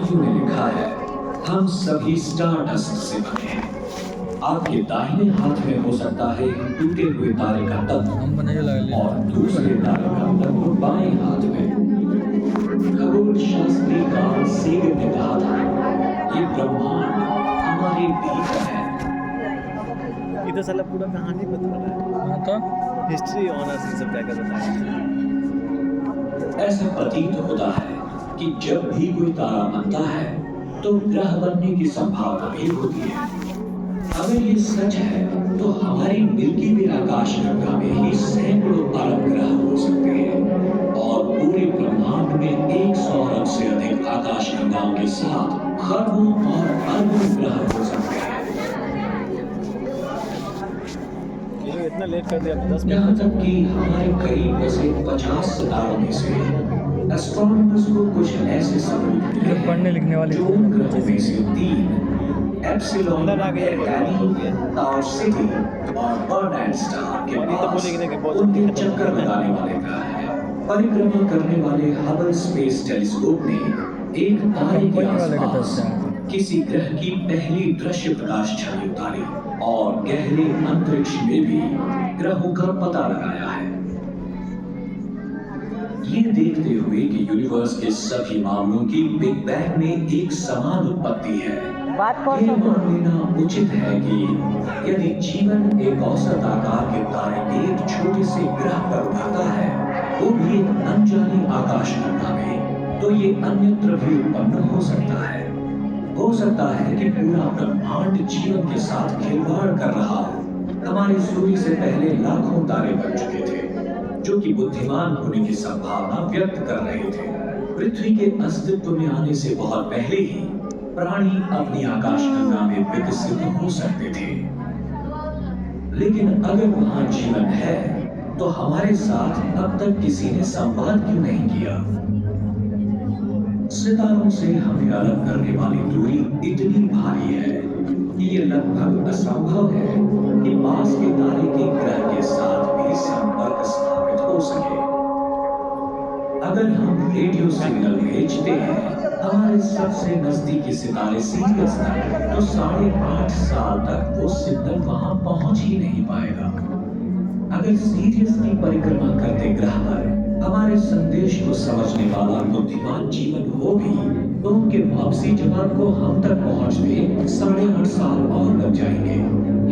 पंक्तियों में लिखा है, हम सभी स्टारडस्ट से बने हैं। आपके दाहिने हाथ में हो सकता है टूटे हुए तारे का तत्व और दूसरे तारे का तत्व बाएं हाथ में। खगोल शास्त्री कार्ल सेगन ने कहा था, ये ब्रह्मांड हमारे भीतर है। ये तो साला पूरा कहानी बता रहा है। तो हिस्ट्री ऑनर्स ये सब क्या क्या बताया। ऐसा प्रतीत होता है कि जब भी कोई तारा बनता है तो ग्रह बनने की संभावना भी होती है। अगर ये सच है तो हमारी मिल्की वे आकाशगंगा में ही सैकड़ों अरब ग्रह हो सकते हैं और पूरे ब्रह्मांड में 100 अरब से अधिक आकाशगंगाओं के साथ खरबों और अरबों ग्रह हो सकते हैं। ये इतना लेट कर दिया 10 मिनट। यहाँ तक कि हमारे करीब बसे 50 सितारों में से एस्ट्रोनॉमर्स को कुछ ऐसे सबूत मिले हैं पढ़ने लिखने वाले जो उन ग्रहों में से 3 एप्सिलॉन, एंटानी, ताउ सिटी और बर्नैंड स्टार के पास उनके चक्कर लगाने वाले ग्रह हैं। परिक्रमा करने वाले हबल स्पेस टेलीस्कोप ने एक तारे के आसपास किसी ग्रह की पहली दृश्य प्रकाश छवि उतारी और गहरे अंतरिक्ष में भी ग्रहों का पता लगाया है। ये देखते हुए कि यूनिवर्स के सभी मामलों की बिग बैंग में एक समान उत्पत्ति है, ये मान लेना उचित है कि यदि जीवन एक औसत आकार के तारे के एक छोटे से ग्रह पर उभरता है, वो भी एक अनजानी आकाशगंगा में, तो ये अन्यत्र भी उत्पन्न हो सकता है। हो सकता है कि पूरा ब्रह्मांड जीवन के साथ खिलवाड़ कर रहा हो। हमारे सूर्य से पहले लाखों तारे बन चुके थे जो कि बुद्धिमान होने की संभावना व्यक्त कर रहे थे। पृथ्वी के अस्तित्व में आने से बहुत पहले ही प्राणी अपनी आकाशगंगा में विकसित हो सकते थे। लेकिन अगर वहां जीवन है तो हमारे साथ अब तक किसी ने संवाद क्यों नहीं किया? सितारों से हमें अलग करने वाली दूरी इतनी भारी है कि ये लगभग असंभव है कि पास के तारे के ग्रह के साथ भी संपर्क स्थापित हो सके। अगर हम रेडियो सिग्नल भेजते हैं हमारे सबसे नजदीकी सितारे सीरियस तक, तो 8.5 साल तक वो सिग्नल वहां पहुंच ही नहीं पाएगा। अगर सीरियस की परिक्रमा करते ग्रह पर हमारे संदेश को समझने वाला बुद्धिमान जीवन हो भी, तो उनके वापसी जवाब को हम तक पहुंचते 8.5 साल और लग जाएंगे।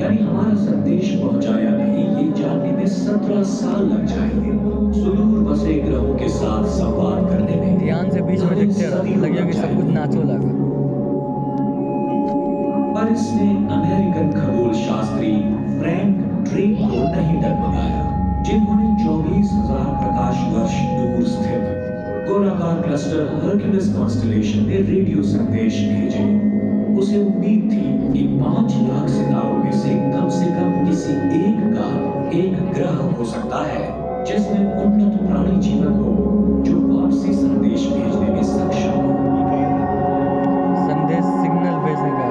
यानी हमारा संदेश पहुंचाया नहीं, ये जानने में 17 साल लग जाएंगे। सुदूर बसे ग्रहों के साथ संवाद करने में ध्यान से बीच में देखते रहो, लगेगा कि सब कुछ नाचो लगा। पर इसने अमेरिकन खगोल शास्त्री फ्रैंक ड्रेक को नहीं डगमगाया, जिन्होंने 24,000 प्रकाश वर्ष दूर स्थित गोलाकार क्लस्टर हर्क्यूलिस कॉन्स्टेलेशन में रेडियो संदेश भेजे। उसे उम्मीद थी कि 5 लाख सितारों में से कम किसी एक का एक ग्रह हो सकता है जिसमें उन्नत प्राणी जीवन हो जो वापसी संदेश भेजने में सक्षम हो। संदेश सिग्नल भेजेगा।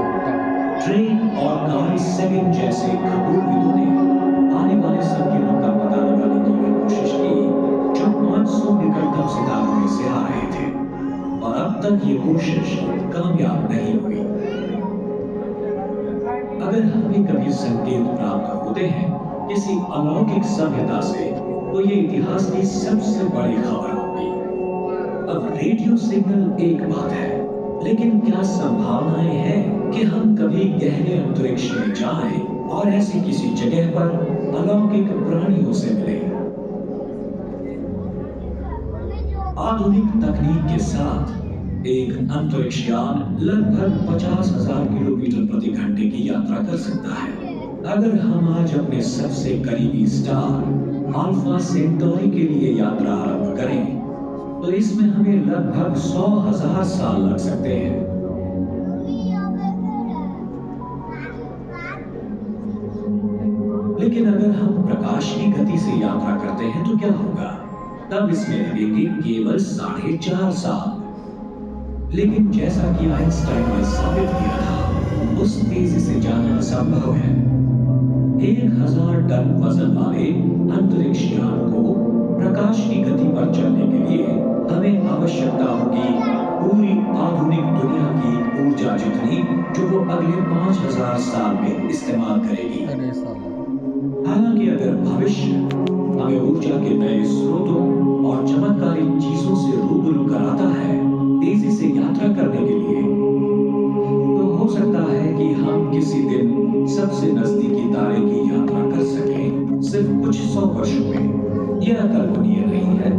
ट्रेन और कार्ल सेगन जैसे खगोलविदों ने आने वाले संकेतों का पता लगाने की कोशिश की जो 500 निकटतम सितारों में से आ रहे थे, और अब तक ये कोशिश कामयाब नहीं हुई। अगर हमें कभी संकेत प्राप्त होते हैं किसी अलौकिक सभ्यता से, तो ये इतिहास की सबसे बड़ी खबर होगी। अब रेडियो सिग्नल एक बात है, लेकिन क्या संभावनाएं हैं कि हम कभी गहरे अंतरिक्ष में जाएं और ऐसी किसी जगह पर अलौकिक प्राणियों से मिलें? आधुनिक तकनीक के साथ एक अंतरिक्ष यान लगभग 50,000 किलोमीटर प्रति घंटे की यात्रा कर सकता है। अगर हम आज अपने सबसे करीबी स्टार अल्फा सेंटोरी के लिए यात्रा आरंभ करें, तो इसमें हमें लगभग 100,000 साल लग सकते हैं। लेकिन अगर हम प्रकाश की गति से यात्रा करते हैं तो क्या होगा? तब इसमें लगेंगे केवल 4.5 साल। लेकिन जैसा कि आइंस्टाइन ने साबित किया था, उस तेजी से जाना असंभव है। 1000 टन वजन वाले अंतरिक्ष यान को प्रकाश की गति पर चलने के लिए हमें आवश्यकता होगी पूरी आधुनिक दुनिया की ऊर्जा जितनी जो वो अगले 5000 साल में इस्तेमाल करेगी। अरे साला हालांकि अगर भविष्य हमें ऊर्जा के नए स्रोतों और चमत्कारी चीजों से रूबरू कराता है तेजी से यात्रा करने के लिए, तो हो सकता है कि हम किसी दिन सबसे नजदीकी तारे की यात्रा कर सकें सिर्फ कुछ 100 वर्षों में। यह अकल्पनीय नहीं है।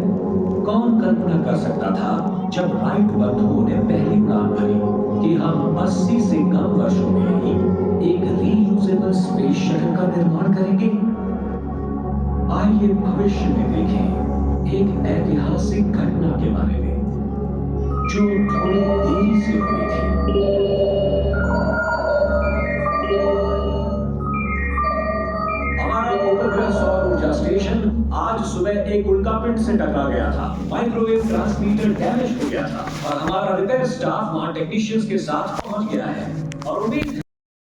कौन कल्पना कर सकता था जब राइट बंधुओं ने पहली उड़ान भरी कि हम 80 से कम वर्षों में ही एक रीयूजेबल स्पेस शटल का निर्माण करेंगे। आइए भविष्य में देखें एक ऐतिहासिक घटना के बारे में जो थोड़ी देरी से हुई थी। हमारा उपग्रह सौर ऊर्जा स्टेशन आज सुबह एक उल्कापिंड से टकरा गया था। माइक्रोवेव ट्रांसमीटर डैमेज हो गया था और हमारा रिपेयर स्टाफ वहां टेक्नीशियंस के साथ पहुंच गया है और उम्मीद